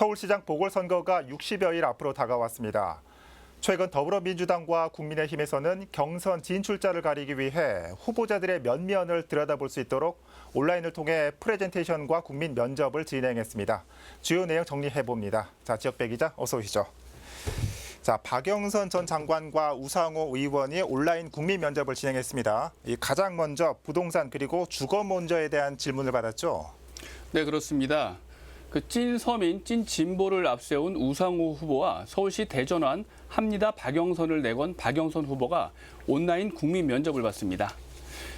서울시장 보궐선거가 60여일 앞으로 다가왔습니다. 최근 더불어민주당과 국민의힘에서는 경선 진출자를 가리기 위해 후보자들의 면면을 들여다볼 수 있도록 온라인을 통해 프레젠테이션과 국민 면접을 진행했습니다. 주요 내용 정리해봅니다. 자, 지역배 기자 어서 오시죠. 자, 박영선 전 장관과 우상호 의원이 온라인 국민 면접을 진행했습니다. 가장 먼저 부동산 그리고 주거 문제에 대한 질문을 받았죠. 네, 그렇습니다. 찐서민, 찐진보를 앞세운 우상호 후보와 서울시 대전환 합리다 박영선을 내건 박영선 후보가 온라인 국민 면접을 받습니다.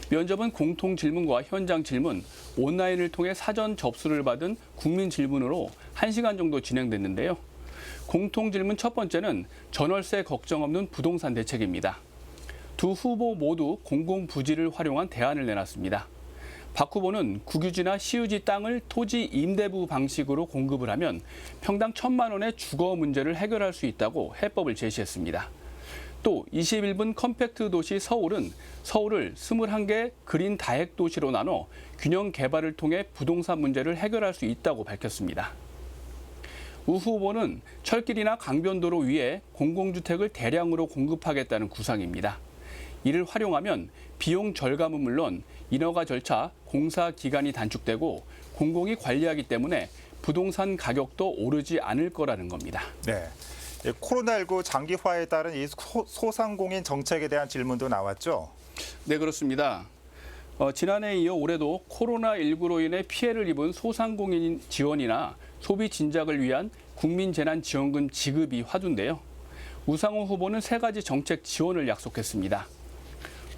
면접은 공통 질문과 현장 질문, 온라인을 통해 사전 접수를 받은 국민 질문으로 1시간 정도 진행됐는데요. 공통 질문 첫 번째는 전월세 걱정 없는 부동산 대책입니다. 두 후보 모두 공공부지를 활용한 대안을 내놨습니다. 박 후보는 국유지나 시유지 땅을 토지 임대부 방식으로 공급을 하면 평당 1,000만 원의 주거 문제를 해결할 수 있다고 해법을 제시했습니다. 또 21분 컴팩트 도시 서울은 서울을 21개 그린 다핵 도시로 나눠 균형 개발을 통해 부동산 문제를 해결할 수 있다고 밝혔습니다. 우 후보는 철길이나 강변도로 위에 공공주택을 대량으로 공급하겠다는 구상입니다. 이를 활용하면 비용 절감은 물론 인허가 절차, 공사 기간이 단축되고 공공이 관리하기 때문에 부동산 가격도 오르지 않을 거라는 겁니다. 네, 코로나19 장기화에 따른 이 소상공인 정책에 대한 질문도 나왔죠. 네, 그렇습니다. 지난해에 이어 올해도 코로나19로 인해 피해를 입은 소상공인 지원이나 소비 진작을 위한 국민재난지원금 지급이 화두인데요. 우상호 후보는 3가지 정책 지원을 약속했습니다.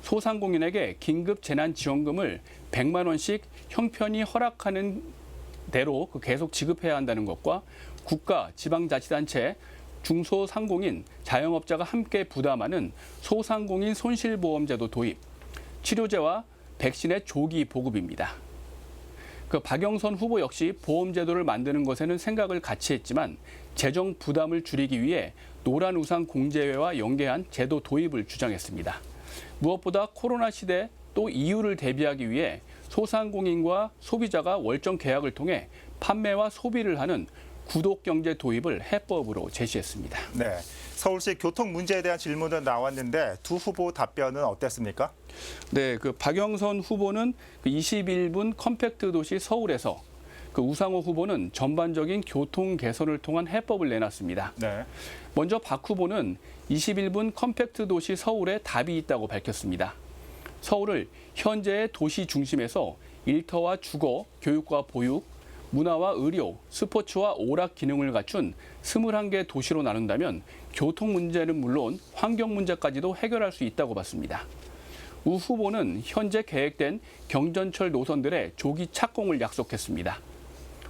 소상공인에게 긴급 재난지원금을 100만 원씩 형편이 허락하는 대로 계속 지급해야 한다는 것과 국가, 지방자치단체, 중소상공인, 자영업자가 함께 부담하는 소상공인 손실보험제도 도입, 치료제와 백신의 조기 보급입니다. 박영선 후보 역시 보험제도를 만드는 것에는 생각을 같이 했지만 재정 부담을 줄이기 위해 노란우산 공제회와 연계한 제도 도입을 주장했습니다. 무엇보다 코로나 시대 또 이유를 대비하기 위해 소상공인과 소비자가 월정 계약을 통해 판매와 소비를 하는 구독경제 도입을 해법으로 제시했습니다. 네, 서울시 교통 문제에 대한 질문도 나왔는데 두 후보 답변은 어땠습니까? 네, 박영선 후보는 21분 컴팩트 도시 서울에서 우상호 후보는 전반적인 교통 개선을 통한 해법을 내놨습니다. 네. 먼저 박 후보는 21분 컴팩트 도시 서울에 답이 있다고 밝혔습니다. 서울을 현재의 도시 중심에서 일터와 주거, 교육과 보육, 문화와 의료, 스포츠와 오락 기능을 갖춘 21개 도시로 나눈다면 교통 문제는 물론 환경 문제까지도 해결할 수 있다고 봤습니다. 우 후보는 현재 계획된 경전철 노선들의 조기 착공을 약속했습니다.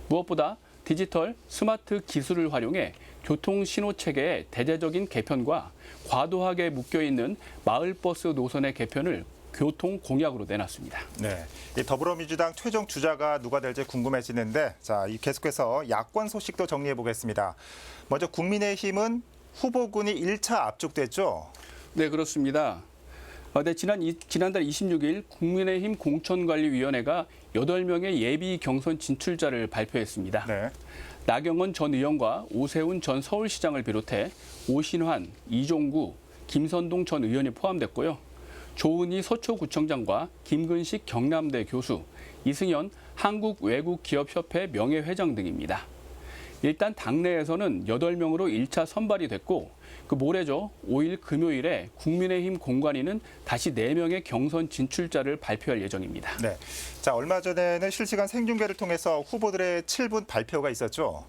무엇보다 디지털, 스마트 기술을 활용해 교통신호체계의 대대적인 개편과 과도하게 묶여있는 마을버스 노선의 개편을 교통 공약으로 내놨습니다. 네, 더불어민주당 최종 주자가 누가 될지 궁금해지는데 자, 계속해서 야권 소식도 정리해 보겠습니다. 먼저 국민의힘은 후보군이 1차 압축됐죠? 네, 그렇습니다. 네, 지난달 26일 국민의힘 공천관리위원회가 8명의 예비 경선 진출자를 발표했습니다. 네. 나경원 전 의원과 오세훈 전 서울시장을 비롯해 오신환, 이종구, 김선동 전 의원이 포함됐고요. 조은희 서초구청장과 김근식 경남대 교수, 이승현 한국외국기업협회 명예회장 등입니다. 일단 당내에서는 8명으로 1차 선발이 됐고 모레죠. 5일 금요일에 국민의힘 공관위는 다시 4명의 경선 진출자를 발표할 예정입니다. 네. 자, 얼마 전에는 실시간 생중계를 통해서 후보들의 7분 발표가 있었죠?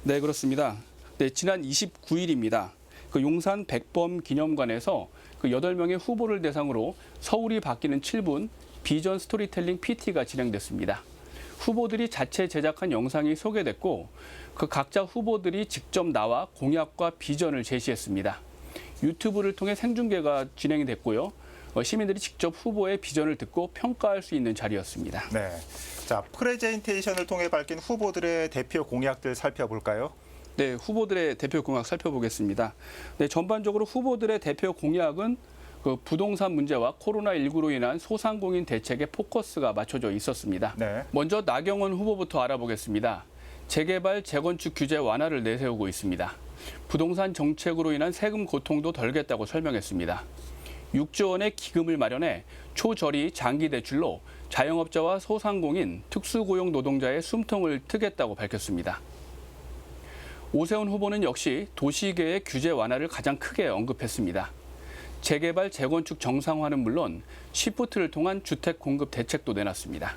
네, 그렇습니다. 네, 지난 29일입니다. 용산 백범 기념관에서 8명의 후보를 대상으로 서울이 바뀌는 7분 비전 스토리텔링 PT가 진행됐습니다. 후보들이 자체 제작한 영상이 소개됐고 각자 후보들이 직접 나와 공약과 비전을 제시했습니다. 유튜브를 통해 생중계가 진행이 됐고요. 시민들이 직접 후보의 비전을 듣고 평가할 수 있는 자리였습니다. 네. 자, 프레젠테이션을 통해 밝힌 후보들의 대표 공약들 살펴볼까요? 네, 후보들의 대표 공약 살펴보겠습니다. 네, 전반적으로 후보들의 대표 공약은 부동산 문제와 코로나19로 인한 소상공인 대책에 포커스가 맞춰져 있었습니다. 네. 먼저 나경원 후보부터 알아보겠습니다. 재개발, 재건축 규제 완화를 내세우고 있습니다. 부동산 정책으로 인한 세금 고통도 덜겠다고 설명했습니다. 6조 원의 기금을 마련해 초저리 장기 대출로 자영업자와 소상공인, 특수고용 노동자의 숨통을 트겠다고 밝혔습니다. 오세훈 후보는 역시 도시계의 규제 완화를 가장 크게 언급했습니다. 재개발, 재건축 정상화는 물론 시프트를 통한 주택 공급 대책도 내놨습니다.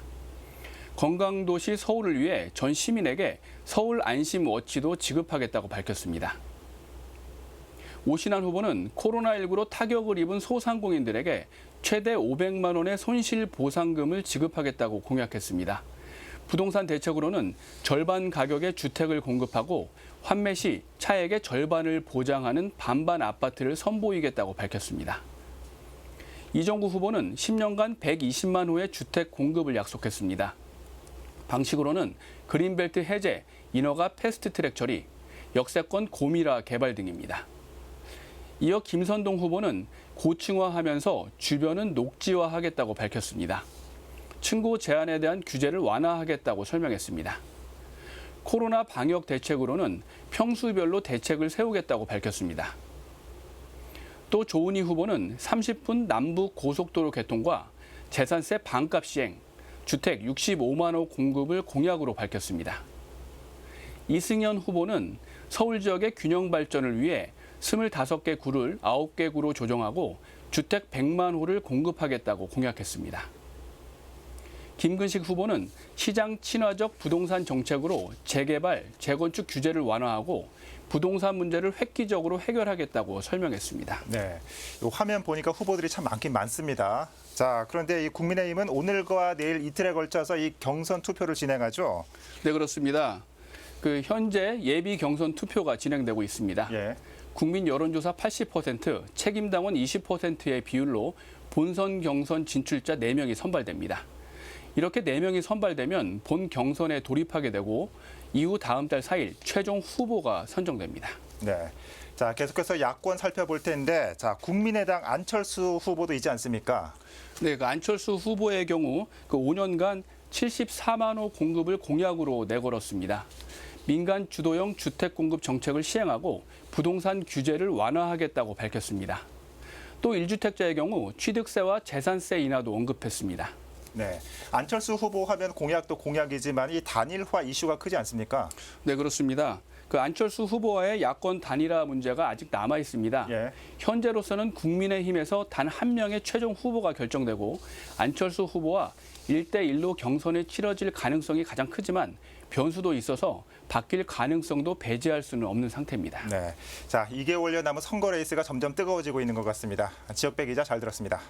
건강도시 서울을 위해 전 시민에게 서울 안심 워치도 지급하겠다고 밝혔습니다. 오신환 후보는 코로나19로 타격을 입은 소상공인들에게 최대 500만 원의 손실 보상금을 지급하겠다고 공약했습니다. 부동산 대책으로는 절반 가격의 주택을 공급하고 환매 시 차액의 절반을 보장하는 반반 아파트를 선보이겠다고 밝혔습니다. 이정구 후보는 10년간 120만 호의 주택 공급을 약속했습니다. 방식으로는 그린벨트 해제, 인허가 패스트트랙 처리, 역세권 고밀화 개발 등입니다. 이어 김선동 후보는 고층화하면서 주변은 녹지화하겠다고 밝혔습니다. 층고 제한에 대한 규제를 완화하겠다고 설명했습니다. 코로나 방역 대책으로는 평수별로 대책을 세우겠다고 밝혔습니다. 또 조은희 후보는 30분 남북 고속도로 개통과 재산세 반값 시행, 주택 65만 호 공급을 공약으로 밝혔습니다. 이승현 후보는 서울 지역의 균형 발전을 위해 25개 구를 9개 구로 조정하고 주택 100만 호를 공급하겠다고 공약했습니다. 김근식 후보는 시장 친화적 부동산 정책으로 재개발, 재건축 규제를 완화하고 부동산 문제를 획기적으로 해결하겠다고 설명했습니다. 네, 이 화면 보니까 후보들이 참 많긴 많습니다. 자, 그런데 이 국민의힘은 오늘과 내일 이틀에 걸쳐서 이 경선 투표를 진행하죠. 네, 그렇습니다. 현재 예비 경선 투표가 진행되고 있습니다. 예. 국민 여론조사 80%, 책임당원 20%의 비율로 본선 경선 진출자 4명이 선발됩니다. 이렇게 4명이 선발되면 본 경선에 돌입하게 되고 이후 다음 달 4일 최종 후보가 선정됩니다. 네. 자, 계속해서 야권 살펴볼 텐데, 자, 국민의당 안철수 후보도 있지 않습니까? 네, 안철수 후보의 경우 5년간 74만 호 공급을 공약으로 내걸었습니다. 민간 주도형 주택 공급 정책을 시행하고 부동산 규제를 완화하겠다고 밝혔습니다. 또 1주택자의 경우 취득세와 재산세 인하도 언급했습니다. 네. 안철수 후보 하면 공약도 공약이지만 이 단일화 이슈가 크지 않습니까? 네, 그렇습니다. 안철수 후보와의 야권 단일화 문제가 아직 남아 있습니다. 예. 현재로서는 국민의힘에서 단 한 명의 최종 후보가 결정되고 안철수 후보와 1대1로 경선이 치러질 가능성이 가장 크지만 변수도 있어서 바뀔 가능성도 배제할 수는 없는 상태입니다. 네. 자, 2개월여 남은 선거 레이스가 점점 뜨거워지고 있는 것 같습니다. 지역배 기자 잘 들었습니다.